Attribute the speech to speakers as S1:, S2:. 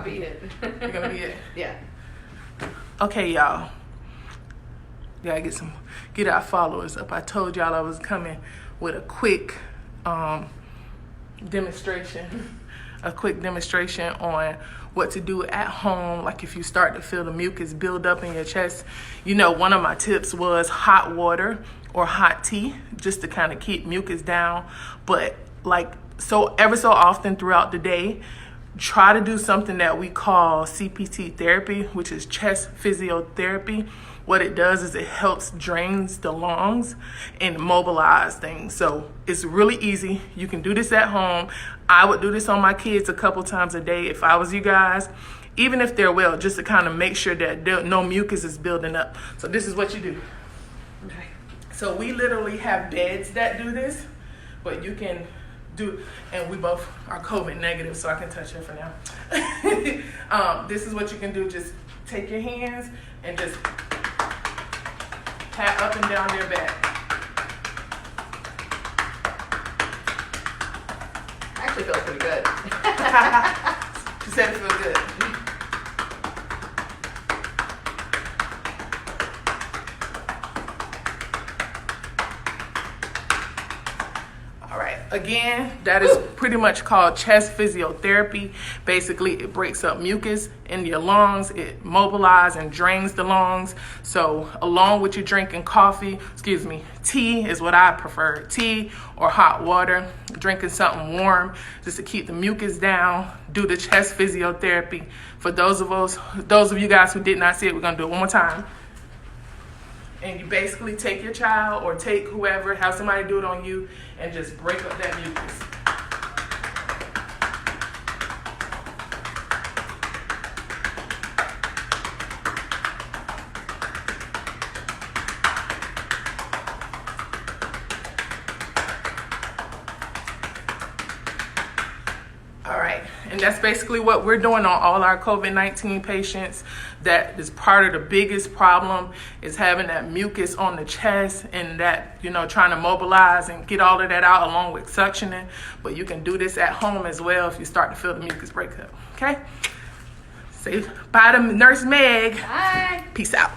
S1: Beat it.
S2: You're gonna beat it?
S1: Yeah.
S2: Okay, y'all. Gotta get our followers up. I told y'all I was coming with a quick demonstration. A quick demonstration on what to do at home, like if you start to feel the mucus build up in your chest. You know, one of my tips was hot water or hot tea, just to kind of keep mucus down. But like ever so often throughout the day, try to do something that we call CPT therapy, which is chest physiotherapy. What it does is it helps drains the lungs and mobilize things. So it's really easy. You can do this at home. I would do this on my kids a couple times a day if I was you guys, even if they're well, just to kind of make sure that no mucus is building up. So this is what you do.
S1: Okay.
S2: So we literally have beds that do this, but you can do, and we both are COVID negative, so I can touch her for now. This is what you can do. Just take your hands and just pat up and down their back.
S1: Actually feels pretty good.
S2: She said it feels good. All right, again, that is pretty much called chest physiotherapy. Basically, it breaks up mucus in your lungs. It mobilizes and drains the lungs. So along with you drinking tea is what I prefer. Tea or hot water, drinking something warm just to keep the mucus down. Do the chest physiotherapy. For those of you guys who did not see it, we're gonna do it one more time. And you basically take your child or take whoever, have somebody do it on you, and just break up that mucus. All right, and that's basically what we're doing on all our COVID-19 patients. That is part of the biggest problem, is having that mucus on the chest and that, trying to mobilize and get all of that out along with suctioning. But you can do this at home as well if you start to feel the mucus break up, okay? Say bye to Nurse Meg.
S1: Bye.
S2: Peace out.